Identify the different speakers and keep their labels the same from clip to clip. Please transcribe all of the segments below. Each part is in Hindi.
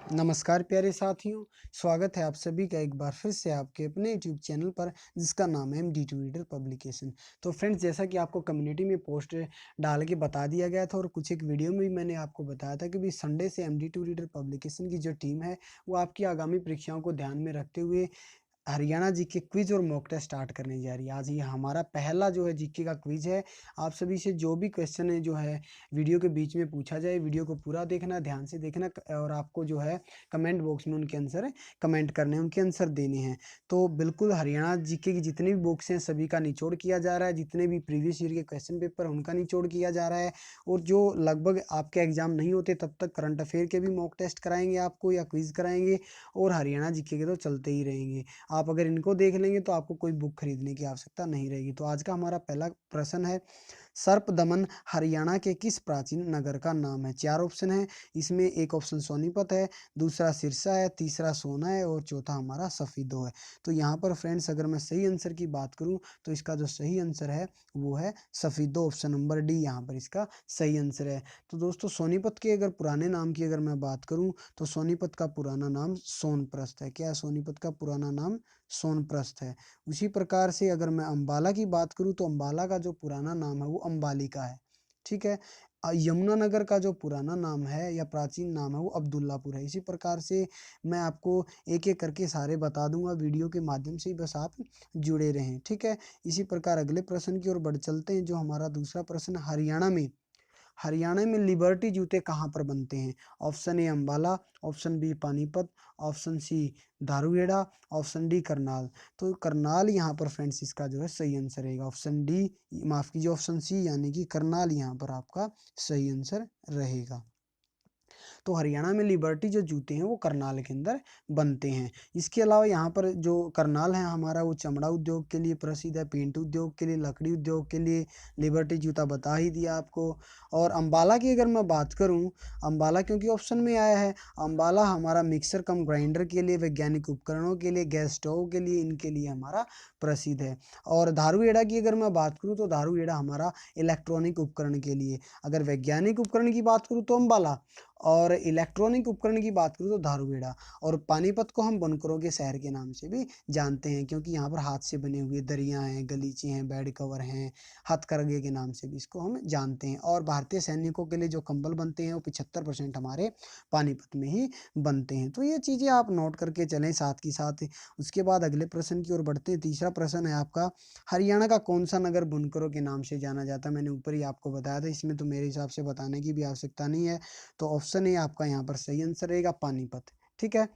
Speaker 1: नमस्कार प्यारे साथियों, स्वागत है आप सभी का एक बार फिर से आपके अपने यूट्यूब चैनल पर जिसका नाम है एमडी2 रीडर पब्लिकेशन। तो फ्रेंड्स, जैसा कि आपको कम्युनिटी में पोस्ट डाल के बता दिया गया था और कुछ एक वीडियो में भी मैंने आपको बताया था कि भी संडे से एमडी2 रीडर पब्लिकेशन की जो टीम है वो आपकी आगामी परीक्षाओं को ध्यान में रखते हुए हरियाणा जीके क्विज और मॉक टेस्ट स्टार्ट करने जा रही है। आज ये हमारा पहला जो है जीके का क्विज है। आप सभी से जो भी क्वेश्चन है जो है वीडियो के बीच में पूछा जाए, वीडियो को पूरा देखना, ध्यान से देखना और आपको जो है कमेंट बॉक्स में उनके आंसर कमेंट करने हैं, उनके आंसर देने हैं। तो बिल्कुल हरियाणा जीके की जितनी भी बुक्स हैं सभी का निचोड़ किया जा रहा है, जितने भी प्रीवियस ईयर के क्वेश्चन पेपर उनका निचोड़ किया जा रहा है। और जो लगभग आपके एग्जाम नहीं होते तब तक करंट अफेयर के भी मॉक टेस्ट कराएंगे आपको या क्विज कराएंगे, और हरियाणा जीके के तो चलते ही रहेंगे। आप अगर इनको देख लेंगे तो आपको कोई बुक खरीदने की आवश्यकता नहीं रहेगी। तो आज का हमारा पहला प्रश्न है, सर्पदमन हरियाणा के किस प्राचीन नगर का नाम है? 4 ऑप्शन है इसमें। एक ऑप्शन सोनीपत है, दूसरा सिरसा है, तीसरा सोना है और चौथा हमारा सफीदो है। तो यहाँ पर फ्रेंड्स अगर मैं सही आंसर की बात करूँ तो इसका जो सही आंसर है वो है सफीदो, ऑप्शन नंबर डी यहाँ पर इसका सही आंसर है। तो दोस्तों, सोनीपत के अगर पुराने नाम की अगर मैं बात करूँ तो सोनीपत का पुराना नाम सोनप्रस्थ है। क्या है? सोनीपत का पुराना नाम सोनप्रस्थ है। उसी प्रकार से अगर मैं अंबाला की बात करूँ तो अंबाला का जो पुराना नाम है वो अंबालिका है। ठीक है। यमुनानगर का जो पुराना नाम है या प्राचीन नाम है वो अब्दुल्लापुर है। इसी प्रकार से मैं आपको एक-एक करके सारे बता दूँगा वीडियो के माध्यम से ही, बस आप जुड़े रहें। ठीक है। इसी प्रकार अगले प्रश्न की ओर बढ़ चलते हैं। जो हमारा दूसरा प्रश्न, हरियाणा में लिबर्टी जूते कहाँ पर बनते हैं? Option A Ambala, option B Panipat, option C Dharuhera, option D Karnal. तो करनाल यहाँ पर फ्रेंड्स इसका जो है सही आंसर रहेगा। ऑप्शन डी, माफ कीजिए ऑप्शन सी यानी कि करनाल यहाँ पर आपका सही आंसर रहेगा। तो हरियाणा में लिबर्टी जो जूते हैं वो करनाल के अंदर बनते हैं। इसके अलावा यहाँ पर जो करनाल है हमारा वो चमड़ा उद्योग के लिए प्रसिद्ध है, पेंट उद्योग के लिए, लकड़ी उद्योग के लिए। लिबर्टी जूता बता ही दिया आपको। और अम्बाला की अगर मैं बात करूँ, अम्बाला क्योंकि ऑप्शन में आया है, अम्बाला हमारा मिक्सर कम ग्राइंडर के लिए, वैज्ञानिक उपकरणों के लिए, गैस स्टोव के लिए, इनके लिए हमारा प्रसिद्ध है। और धारूहेड़ा की अगर मैं बात करूँ तो धारूहेड़ा हमारा इलेक्ट्रॉनिक उपकरण के लिए। अगर वैज्ञानिक उपकरण की बात करूँ तो अम्बाला, और इलेक्ट्रॉनिक उपकरण की बात करूँ तो धारूहेड़ा। और पानीपत को हम बुनकरों के शहर के नाम से भी जानते हैं क्योंकि यहाँ पर हाथ से बने हुए दरियाँ हैं, गलीचे हैं, बेड कवर हैं, हथकरघे के नाम से भी इसको हम जानते हैं। और भारतीय सैनिकों के लिए जो कंबल बनते हैं वो 75% हमारे पानीपत में ही बनते हैं। तो ये चीज़ें आप नोट करके चलें साथ के साथ। उसके बाद अगले प्रश्न की ओर बढ़ते हैं। तीसरा प्रश्न है आपका, हरियाणा का कौन सा नगर बुनकरों के नाम से जाना जाता है? मैंने ऊपर ही आपको बताया था, इसमें तो मेरे हिसाब से बताने की भी आवश्यकता नहीं है। तो ऑप्शन ए आपका यहाँ पर सही आंसर रहेगा, पानीपत। ठीक है।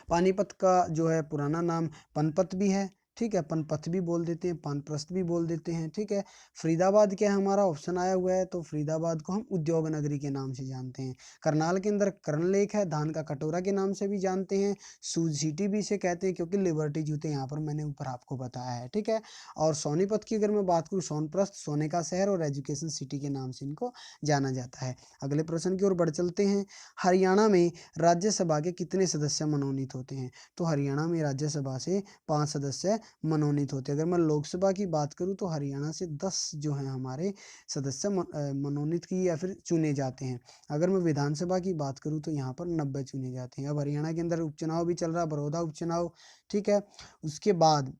Speaker 1: पानीपत का जो है पुराना नाम पनपत भी है। ठीक है, पनपथ भी बोल देते हैं, पानप्रस्थ भी बोल देते हैं। ठीक है। फरीदाबाद क्या है? हमारा ऑप्शन आया हुआ है तो फरीदाबाद को हम उद्योग नगरी के नाम से जानते हैं। करनाल के अंदर कर्ण लेक है, धान का कटोरा के नाम से भी जानते हैं। सूज सिटी भी इसे कहते हैं क्योंकि लिबर्टी जूते यहाँ पर मैंने ऊपर आपको बताया है। ठीक है। और सोनीपत की अगर मैं बात करूँ, सोनप्रस्थ सोने का शहर और एजुकेशन सिटी के नाम से इनको जाना जाता है। अगले प्रश्न की ओर बढ़ चलते हैं। हरियाणा में राज्यसभा के कितने सदस्य मनोनीत होते हैं? तो हरियाणा में राज्यसभा से 5 सदस्य मनोनीत होते हैं। अगर मैं लोकसभा की बात करूँ तो हरियाणा से 10 जो हैं हमारे सदस्य मनोनीत की या फिर चुने जाते हैं। अगर मैं विधानसभा की बात करूँ तो यहाँ पर 90 चुने जाते हैं। अब हरियाणा के अंदर उपचुनाव भी चल रहा है, बड़ौदा उपचुनाव। ठीक है। उसके बाद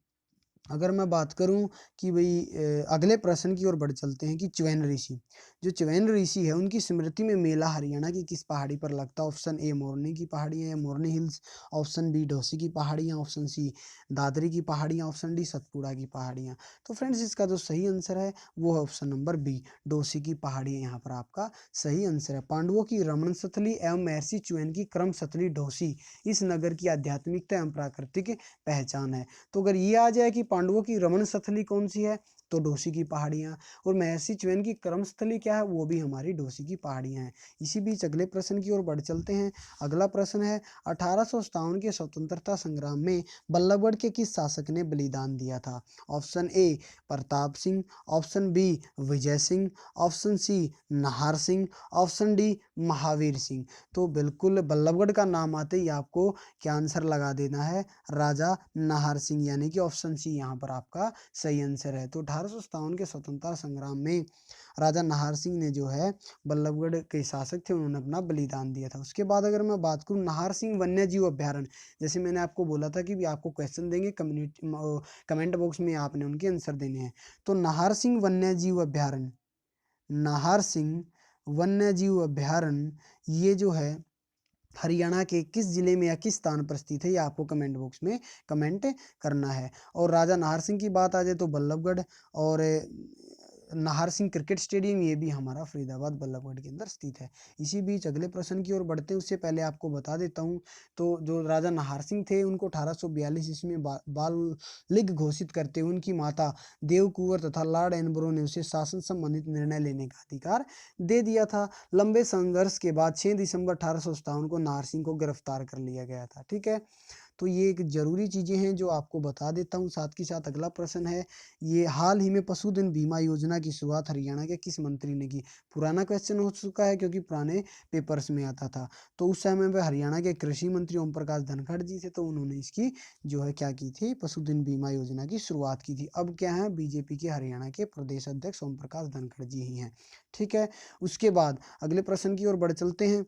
Speaker 1: अगर मैं बात करूँ कि भई अगले प्रश्न की ओर बढ़ चलते हैं कि च्वेन ऋषि, जो च्वेन ऋषि है उनकी स्मृति में मेला हरियाणा की किस पहाड़ी पर लगता है? ऑप्शन ए मोरनी की पहाड़ियाँ या मोरनी हिल्स, ऑप्शन बी डोसी की पहाड़ियाँ, ऑप्शन सी दादरी की पहाड़ियाँ, ऑप्शन डी सतपुड़ा की पहाड़ियाँ। तो फ्रेंड्स इसका जो सही आंसर है वो है ऑप्शन नंबर बी, डोसी की पहाड़ियाँ यहाँ पर आपका सही आंसर है। पांडवों की रमण स्थली एवं महर्षि च्वेन की क्रम स्थली डोसी इस नगर की आध्यात्मिकता एवं प्राकृतिक पहचान है। तो अगर ये आ जाए कि पांडवों की रमण स्थली कौन सी है तो डोसी की पहाड़ियाँ, और महर्षि च्वेन की कर्म स्थली क्या है वो भी हमारी डोसी की पहाड़ियाँ हैं। इसी बीच अगले प्रश्न की ओर बढ़ चलते हैं। अगला प्रश्न है, 1857 के स्वतंत्रता संग्राम में बल्लभगढ़ के किस शासक ने बलिदान दिया था? Option A Pratap Singh, option B Vijay Singh, option C Nahar Singh, option D Mahavir Singh. तो बिल्कुल बल्लभगढ़ का नाम आते ही आपको क्या आंसर लगा देना है? राजा नाहर सिंह, यानी कि ऑप्शन सी यहाँ पर आपका सही आंसर है। तो 1857 के स्वतंत्रता संग्राम में राजा नाहर सिंह ने जो है बल्लभगढ़ के शासक थे, उन्होंने अपना बलिदान दिया था। उसके बाद अगर मैं बात करूँ नाहर सिंह वन्य जीव अभ्यारण्य, जैसे मैंने आपको बोला था कि भी आपको क्वेश्चन देंगे कमेंट बॉक्स में, आपने उनके आंसर देने हैं। तो नाहर सिंह वन्य जीव अभ्यारण्य, नाहर सिंह वन्य जीव अभ्यारण्य ये जो है हरियाणा के किस जिले में या किस स्थान पर स्थित है, ये आपको कमेंट बॉक्स में कमेंट करना है। और राजा नाहर सिंह की बात आ जाए तो बल्लभगढ़ और नाहर सिंह क्रिकेट स्टेडियम ये भी हमारा फरीदाबाद बल्लभगढ़ के अंदर स्थित है। इसी बीच अगले प्रश्न की ओर बढ़ते हैं, उससे पहले आपको बता देता हूँ, तो जो राजा नाहर सिंह थे उनको 1842 ईस्वी में बालिग घोषित करते हुए उनकी माता देव कुंवर तथा लॉर्ड एनबरो ने उसे शासन संबंधित निर्णय लेने का अधिकार दे दिया था। लंबे संघर्ष के बाद 6 दिसंबर 1857 को नाहर सिंह को गिरफ्तार कर लिया गया था। ठीक है, तो ये एक जरूरी चीजें हैं जो आपको बता देता हूँ। साथ के साथ अगला प्रश्न है, ये हाल ही में पशुधन बीमा योजना की शुरुआत हरियाणा के किस मंत्री ने की? पुराना क्वेश्चन हो चुका है क्योंकि पुराने पेपर्स में आता था। तो उस समय पे हरियाणा के कृषि मंत्री ओम प्रकाश धनखड़ जी थे, तो उन्होंने इसकी जो है क्या की थी, पशुधन बीमा योजना की शुरुआत की थी। अब क्या है, बीजेपी के हरियाणा के प्रदेश अध्यक्ष ओम प्रकाश धनखड़ जी ही हैं। ठीक है, उसके बाद अगले प्रश्न की ओर बढ़ चलते हैं।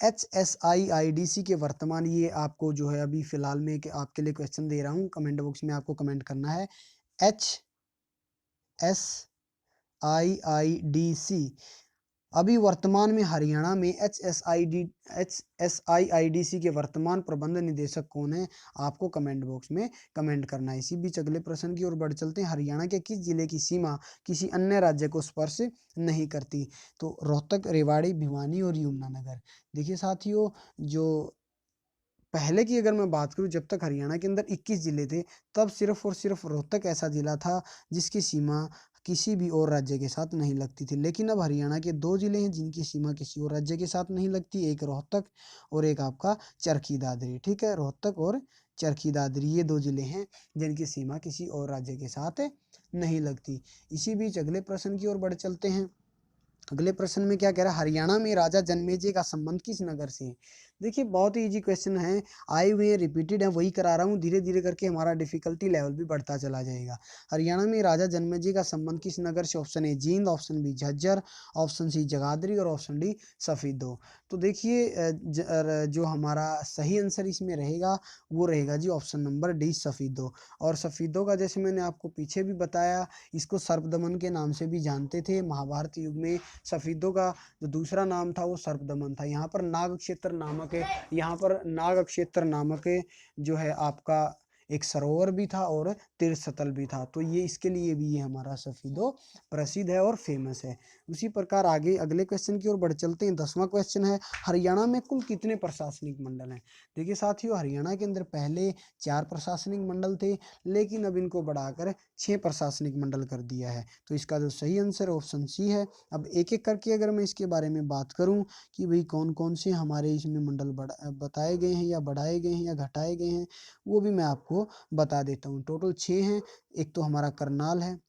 Speaker 1: HSIIDC के वर्तमान, ये आपको जो है अभी फिलहाल में आपके लिए क्वेश्चन दे रहा हूँ, कमेंट बॉक्स में आपको कमेंट करना है। HSIIDC अभी वर्तमान में हरियाणा में HSIIDC के वर्तमान प्रबंध निदेशक कौन है, आपको कमेंट बॉक्स में कमेंट करना है। इसी बीच अगले प्रश्न की ओर बढ़ चलते हैं। हरियाणा के किस जिले की सीमा किसी अन्य राज्य को स्पर्श नहीं करती? तो रोहतक, रेवाड़ी, भिवानी और यमुनानगर। देखिए साथियों, जो पहले की अगर मैं बात करूं, जब तक हरियाणा के अंदर 21 जिले थे, तब सिर्फ और सिर्फ रोहतक ऐसा जिला था जिसकी सीमा किसी भी और राज्य के साथ नहीं लगती थी। लेकिन अब हरियाणा के 2 जिले हैं जिनकी सीमा किसी और राज्य के साथ नहीं लगती, एक रोहतक और एक आपका चरखी दादरी। ठीक है, रोहतक और चरखी दादरी ये 2 जिले हैं जिनकी सीमा किसी और राज्य के साथ नहीं लगती। इसी बीच अगले प्रश्न की ओर बढ़ चलते हैं। अगले प्रश्न में क्या कह रहा है, हरियाणा में राजा जन्मेजय का संबंध किस नगर से है? देखिए बहुत ही इजी क्वेश्चन है, आए हुए रिपीटेड है, वही करा रहा हूँ, धीरे धीरे करके हमारा डिफिकल्टी लेवल भी बढ़ता चला जाएगा। हरियाणा में राजा जन्मेजय का संबंध किस नगर से? Option A Jind, option B Jhajjar, option C Jagadhri और ऑप्शन डी सफीदो। तो देखिए जो हमारा सही आंसर इसमें रहेगा वो रहेगा जी ऑप्शन नंबर डी सफीदो। और सफीदो का जैसे मैंने आपको पीछे भी बताया, इसको सर्पदमन के नाम से भी जानते थे। महाभारत युग में सफीदों का जो दूसरा नाम था वो सर्पदमन था। यहाँ पर नाग क्षेत्र नामक है, यहाँ पर नाग क्षेत्र नामक जो है आपका एक सरोवर भी था और तीर्थस्थल भी था। तो ये इसके लिए भी ये हमारा सफीदो प्रसिद्ध है और फेमस है। उसी प्रकार आगे अगले क्वेश्चन की ओर बढ़ चलते हैं। 10वां क्वेश्चन है, हरियाणा में कुल कितने प्रशासनिक मंडल हैं? देखिए साथियों, हरियाणा के अंदर पहले 4 प्रशासनिक मंडल थे, लेकिन अब इनको बढ़ाकर 6 प्रशासनिक मंडल कर दिया है। तो इसका जो सही आंसर ऑप्शन सी है। अब एक एक करके अगर मैं इसके बारे में बात करूं कि भाई कौन कौन से हमारे इसमें मंडल बताए गए हैं या बढ़ाए गए हैं या घटाए गए हैं, वो भी मैं आपको बता देता हूँ। टोटल 6 हैं। एक तो हमारा करनाल है,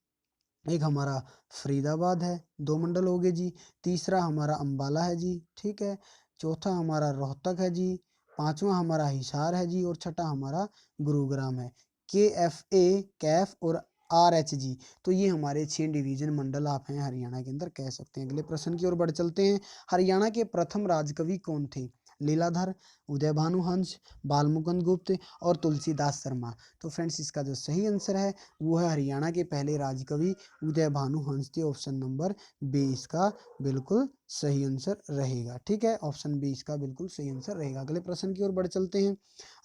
Speaker 1: एक हमारा फरीदाबाद है, 2 मंडल हो गए जी। तीसरा हमारा अंबाला है जी, ठीक है। चौथा हमारा रोहतक है जी। पांचवा हमारा हिसार है जी, और छठा हमारा गुरुग्राम है। KFA, कैफ और RH जी, तो ये हमारे 6 डिवीजन मंडल आप हैं हरियाणा के अंदर कह सकते हैं। अगले प्रश्न की ओर बढ़ चलते हैं। हरियाणा के प्रथम राजकवि कौन थे? लीलाधर, उदय भानु हंस, बालमुकुंद गुप्त और तुलसीदास शर्मा। तो फ्रेंड्स इसका जो सही आंसर है वो है हरियाणा के पहले राजकवि उदय भानु हंस थे। ऑप्शन नंबर बी इसका बिल्कुल सही आंसर रहेगा। ठीक है, ऑप्शन बी इसका बिल्कुल सही आंसर रहेगा। अगले प्रश्न की ओर बढ़ चलते हैं।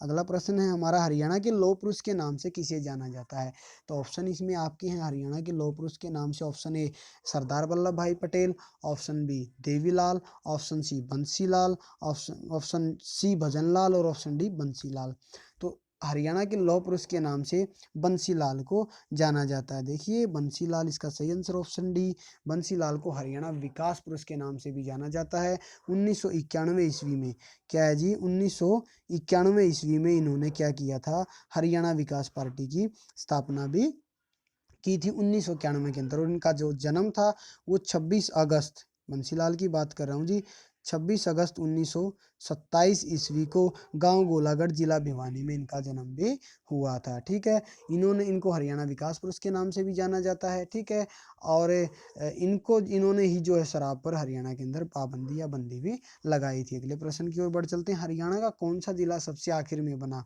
Speaker 1: अगला प्रश्न है हमारा, हरियाणा के लौह पुरुष के नाम से किसे जाना जाता है? तो ऑप्शन इसमें आपके हैं हरियाणा के लौह पुरुष के नाम से। ऑप्शन ए Sardar Vallabh Bhai Patel, option B Devilal, option C Bansilal, option C Bhajanlal और ऑप्शन डी बंसीलाल। तो हरियाणा के लौह पुरुष के नाम से बंसीलाल को जाना जाता है। देखिए बंसीलाल इसका सही आंसर ऑप्शन डी। बंसीलाल को हरियाणा विकास पुरुष के नाम से भी जाना जाता है। 1991 ईस्वी में, क्या है जी, 1991 ईस्वी में इन्होंने क्या किया था, हरियाणा विकास पार्टी की स्थापना भी की थी 1991 के अंदर। और इनका जो जन्म था वो 26 अगस्त, बंसीलाल की बात कर रहा हूँ जी, 26 अगस्त 1927 ईस्वी को गांव गोलागढ़ जिला भिवानी में इनका जन्म भी हुआ था। ठीक है, इनको हरियाणा विकास पुरुष के नाम से भी जाना जाता है। ठीक है, और इन्होंने ही जो है शराब पर हरियाणा के अंदर पाबंदी या बंदी भी लगाई थी। अगले प्रश्न की ओर बढ़ चलते हैं। हरियाणा का कौन सा जिला सबसे आखिर में बना?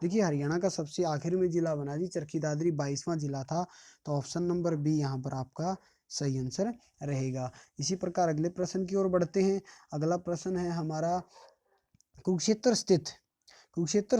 Speaker 1: देखिए, हरियाणा का सबसे आखिर में जिला बना जी चरखी दादरी, 22वां जिला था। तो ऑप्शन नंबर बी यहाँ पर आपका सही आंसर रहेगा। इसी प्रकार अगले प्रश्न की ओर बढ़ते हैं। अगला प्रश्न है हमारा, कुरुक्षेत्र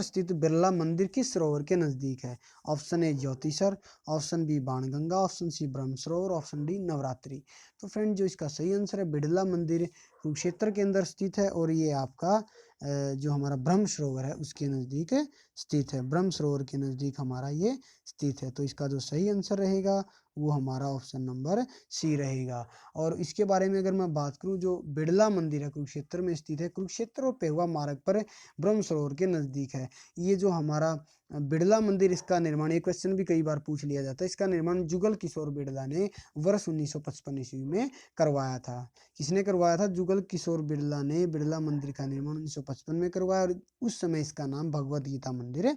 Speaker 1: स्थित बिरला मंदिर किस सरोवर के नजदीक है? Option A Jyotisar, option B Banganga, option C Brahma Sarovar, option D Navratri. तो फ्रेंड, जो इसका सही आंसर है, बिरला मंदिर कुरुक्षेत्र के अंदर स्थित है और ये आपका जो हमारा ब्रह्म सरोवर है उसके नजदीक स्थित है। ब्रह्म सरोवर के नजदीक हमारा ये स्थित है। तो इसका जो सही आंसर रहेगा वो हमारा ऑप्शन नंबर सी रहेगा। और इसके बारे में अगर मैं बात करूं, जो बिड़ला मंदिर है कुरुक्षेत्र में स्थित है, कुरुक्षेत्र और पेहुआ मार्ग पर ब्रह्म सरोवर के नजदीक है। ये जो हमारा बिड़ला मंदिर, इसका निर्माण, ये क्वेश्चन भी कई बार पूछ लिया जाता है, इसका निर्माण जुगल किशोर बिड़ला ने वर्ष 1955 ईस्वी में करवाया था। किसने करवाया था? जुगल किशोर बिड़ला ने बिड़ला मंदिर का निर्माण 1955 में करवाया और उस समय इसका नाम भगवत गीता मंदिर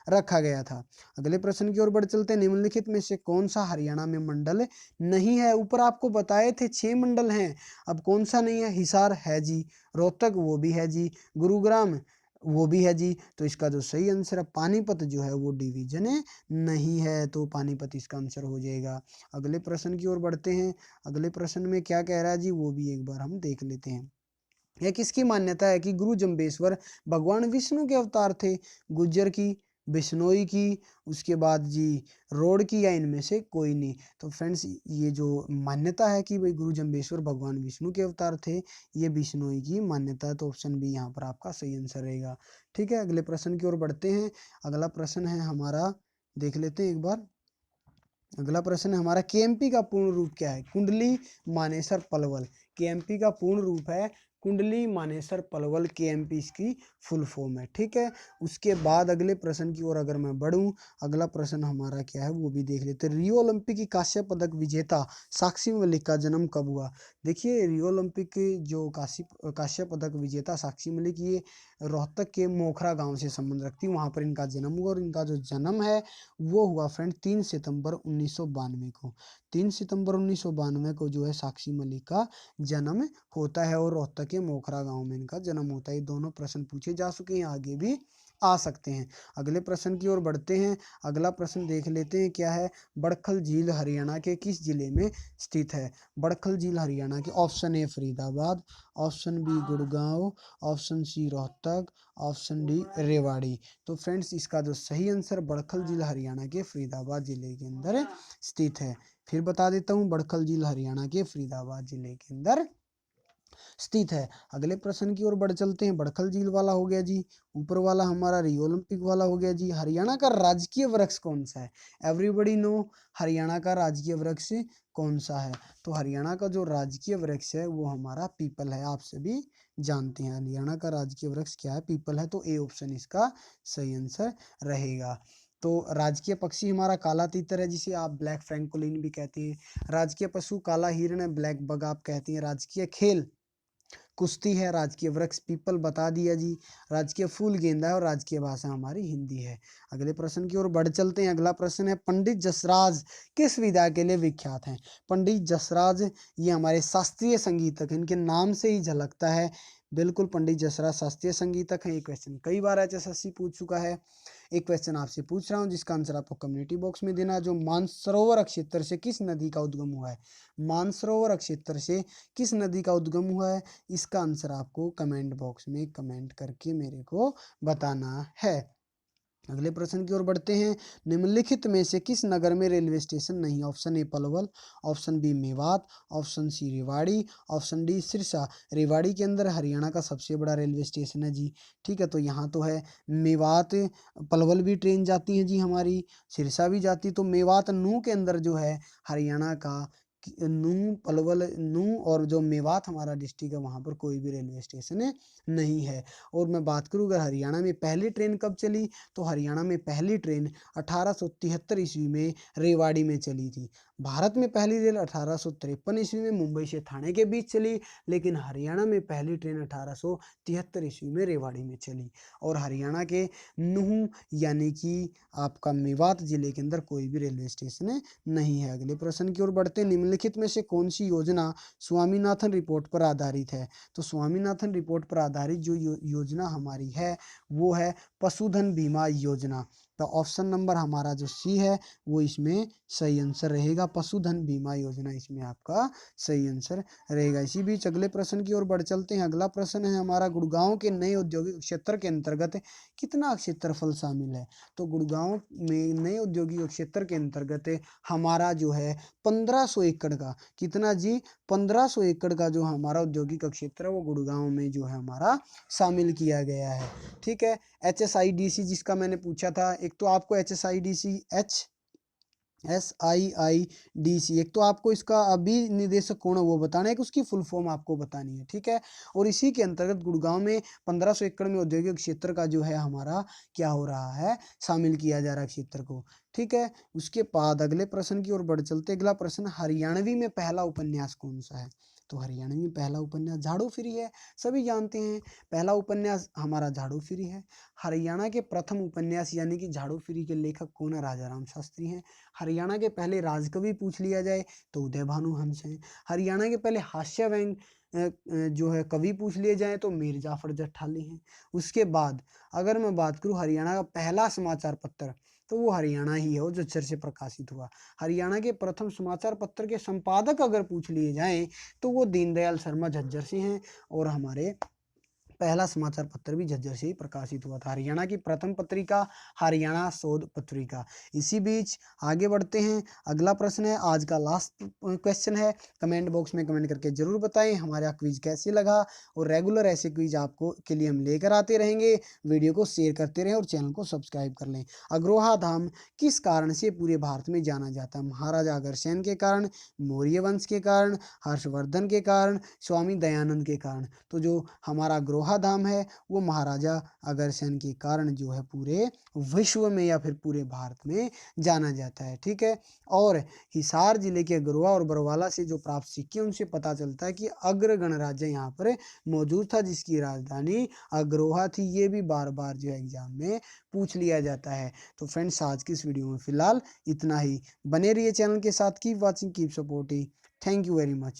Speaker 1: रखा गया था। अगले प्रश्न की ओर बढ़ चलते हैं। निम्नलिखित में से कौन सा हरियाणा में मंडल नहीं है? ऊपर आपको बताए थे 6 मंडल हैं, अब कौन सा नहीं है? हिसार है जी, रोहतक वो भी है जी, गुरुग्राम वो भी है जी। तो इसका जो सही आंसर है, पानीपत जो है वो डिवीजन नहीं है, तो पानीपत इसका आंसर हो जाएगा। अगले प्रश्न की ओर बढ़ते हैं। अगले प्रश्न में क्या कह रहा है जी, वो भी एक बार हम देख लेते हैं। यह किसकी मान्यता है कि गुरु जम्बेश्वर भगवान विष्णु के अवतार थे? गुज्जर की, बिश्नोई की, उसके बाद जी रोड की, या इनमें से कोई नहीं? तो फ्रेंड्स, ये जो मान्यता है कि भाई गुरु जम्बेश्वर भगवान विष्णु के अवतार थे, ये बिश्नोई की मान्यता है। तो ऑप्शन बी यहाँ पर आपका सही आंसर रहेगा। ठीक है, अगले प्रश्न की ओर बढ़ते हैं। अगला प्रश्न है हमारा, देख लेते हैं एक बार। अगला प्रश्न है हमारा, केएमपी का पूर्ण रूप क्या है? कुंडली मानेसर पलवल। केएमपी का पूर्ण रूप है कुंडली मानेसर पलवल, केएमपी इसकी फुल फॉर्म है। ठीक है, उसके बाद अगले प्रश्न की ओर अगर मैं बढ़ूं, अगला प्रश्न हमारा क्या है वो भी देख लेते हैं। रियो ओलंपिक की कांस्य पदक विजेता साक्षी मलिक का जन्म कब हुआ? देखिए, रियो ओलंपिक की जो कांस्य पदक विजेता साक्षी मलिक, ये रोहतक के मोखरा गांव से संबंध रखती है, वहां पर इनका जन्म हुआ और इनका जो जन्म है वो हुआ फ्रेंड 3 सितंबर 1992 को। 3 सितंबर 1992 को जो है साक्षी मलिक का जन्म होता है और रोहतक के मोखरा गांव में इनका जन्म होता है। ये दोनों प्रश्न पूछे जा चुके हैं, आगे भी आ सकते हैं। अगले प्रश्न की ओर बढ़ते हैं। अगला प्रश्न देख लेते हैं क्या है। बड़खल झील हरियाणा के किस जिले में स्थित है? बड़खल झील हरियाणा के, option A Faridabad, option B Gurgaon, option C Rohtak, option D Rewari. तो फ्रेंड्स, इसका जो सही आंसर, बड़खल झील हरियाणा के फरीदाबाद जिले के अंदर स्थित है। फिर बता देता हूँ, बड़खल झील हरियाणा के फरीदाबाद जिले के अंदर स्थित है। अगले प्रश्न की ओर बढ़ चलते हैं। बड़खल झील वाला हो गया जी, ऊपर वाला हमारा रियो ओलंपिक वाला हो गया जी। हरियाणा का राजकीय वृक्ष कौन सा है? एवरीबडी नो, हरियाणा का राजकीय वृक्ष कौन सा है? तो हरियाणा का जो राजकीय वृक्ष है वो हमारा पीपल है। आप सभी जानते हैं हरियाणा का राजकीय वृक्ष क्या है, पीपल है। तो ए ऑप्शन इसका सही आंसर रहेगा। तो राजकीय पक्षी हमारा काला तीतर है, जिसे आप ब्लैक फ्रैंकोलिन भी कहते हैं। राजकीय पशु काला हिरण है, ब्लैक बग आप कहते हैं। राजकीय खेल कुश्ती है। राजकीय वृक्ष पीपल बता दिया जी। राजकीय फूल गेंदा है और राजकीय भाषा हमारी हिंदी है। अगले प्रश्न की ओर बढ़ चलते हैं। अगला प्रश्न है, पंडित जसराज किस विधा के लिए विख्यात हैं? पंडित जसराज ये हमारे शास्त्रीय संगीतक हैं, इनके नाम से ही झलकता है। बिल्कुल, पंडित जसराज शास्त्रीय संगीतक हैं। ये क्वेश्चन कई बार HSSC पूछ चुका है। एक क्वेश्चन आपसे पूछ रहा हूँ जिसका आंसर आपको कम्युनिटी बॉक्स में देना है। जो मानसरोवर क्षेत्र से किस नदी का उद्गम हुआ है? मानसरोवर क्षेत्र से किस नदी का उद्गम हुआ है? इसका आंसर आपको कमेंट बॉक्स में कमेंट करके मेरे को बताना है। अगले प्रश्न की ओर बढ़ते हैं। निम्नलिखित में से किस नगर में रेलवे स्टेशन नहीं? Option A Palwal, option B Mewat, option C Rewari, option D Sirsa. Rewari के अंदर हरियाणा का सबसे बड़ा रेलवे स्टेशन है जी। ठीक है, तो यहाँ तो है मेवात, पलवल भी ट्रेन जाती है जी हमारी, सिरसा भी जाती। तो मेवात नू के अंदर जो है हरियाणा का नू, पलवल नू और जो मेवात हमारा डिस्ट्रिक्ट है वहाँ पर कोई भी रेलवे स्टेशन नहीं है। और मैं बात करूँ अगर हरियाणा में पहली ट्रेन कब चली, तो हरियाणा में पहली ट्रेन 1873 ईस्वी में रेवाड़ी में चली थी। भारत में पहली रेल 1853 ईस्वी में मुंबई से ठाणे के बीच चली, लेकिन हरियाणा में पहली ट्रेन 1873 ईस्वी में रेवाड़ी में चली। और हरियाणा के नूंह यानी कि आपका मेवात जिले के अंदर कोई भी रेलवे स्टेशन नहीं है। अगले प्रश्न की ओर बढ़ते, निम्नलिखित में से कौन सी योजना स्वामीनाथन रिपोर्ट पर आधारित है? तो स्वामीनाथन रिपोर्ट पर आधारित जो योजना हमारी है वो है पशुधन बीमा योजना। तो ऑप्शन नंबर हमारा जो सी है वो इसमें सही आंसर रहेगा। पशुधन बीमा योजना इसमें आपका सही आंसर रहेगा। इसी बीच अगले प्रश्न की ओर बढ़ चलते हैं। अगला प्रश्न है हमारा, गुड़गांव के नए औद्योगिक क्षेत्र के अंतर्गत कितना क्षेत्रफल शामिल है? तो गुड़गांव में नए औद्योगिक क्षेत्र के अंतर्गत हमारा जो है 1500 एकड़ का, कितना जी, 1500 एकड़ का जो हमारा औद्योगिक क्षेत्र है वो गुड़गांव में जो है हमारा शामिल किया गया है। ठीक है। HSIDC जिसका मैंने पूछा था, एक तो आपको HSIDC SIIDC, एक तो आपको इसका अभी निदेशक कौन है वो बताना है, कि उसकी फुल फॉर्म आपको बतानी है। ठीक है। और इसी के अंतर्गत गुड़गांव में 1500 एकड़ में औद्योगिक क्षेत्र का जो है हमारा क्या हो रहा है, शामिल किया जा रहा है क्षेत्र को। ठीक है। उसके बाद अगले प्रश्न की ओर बढ़ चलते। अगला प्रश्न, हरियाणवी में पहला उपन्यास कौन सा है? तो हरियाणवी में पहला उपन्यास झाड़ू फिरी है, सभी जानते हैं पहला उपन्यास हमारा झाड़ू फिरी है। हरियाणा के प्रथम उपन्यास यानी कि झाड़ू फिरी के लेखक कौन है? राजा राम शास्त्री हैं। हरियाणा के पहले राजकवि पूछ लिया जाए तो उदय भानु हंस हैं। हरियाणा के पहले हास्य व्यंग जो है कवि पूछ लिए जाए तो मीर जाफर जठाली हैं। उसके बाद अगर मैं बात करूं हरियाणा का पहला समाचार पत्र, तो वो हरियाणा ही है, वो झज्जर से प्रकाशित हुआ। हरियाणा के प्रथम समाचार पत्र के संपादक अगर पूछ लिए जाएं तो वो दीनदयाल शर्मा झज्जर से हैं। और हमारे पहला समाचार पत्र भी झज्जर से ही प्रकाशित हुआ था। हरियाणा की प्रथम पत्रिका हरियाणा शोध पत्रिका। इसी बीच आगे बढ़ते हैं। अगला प्रश्न है, आज का लास्ट क्वेश्चन है। कमेंट बॉक्स में कमेंट करके जरूर बताएं हमारा क्विज कैसे लगा, और रेगुलर ऐसे क्विज आपको के लिए हम लेकर आते रहेंगे। वीडियो को शेयर करते रहें और चैनल को सब्सक्राइब कर लें। अग्रोहा धाम किस कारण से पूरे भारत में जाना जाता है? महाराजा अग्रसेन के कारण, मौर्य वंश के कारण, हर्षवर्धन के कारण, स्वामी दयानंद के कारण। तो जो हमारा अग्रोहा धाम है वो महाराजा अग्रसेन के कारण जो है पूरे विश्व में या फिर पूरे भारत में जाना जाता है। ठीक है। और हिसार जिले के अग्रोहा और बरवाला से जो प्राप्त सिक्के उनसे पता चलता है कि अग्र गणराज्य यहाँ पर मौजूद था जिसकी राजधानी अग्रोहा थी। ये भी बार बार जो एग्जाम में पूछ लिया जाता है। तो फ्रेंड्स, आज की इस वीडियो में फिलहाल इतना ही। बने रहिए चैनल के साथ। Keep watching, keep supporting. Thank you very much.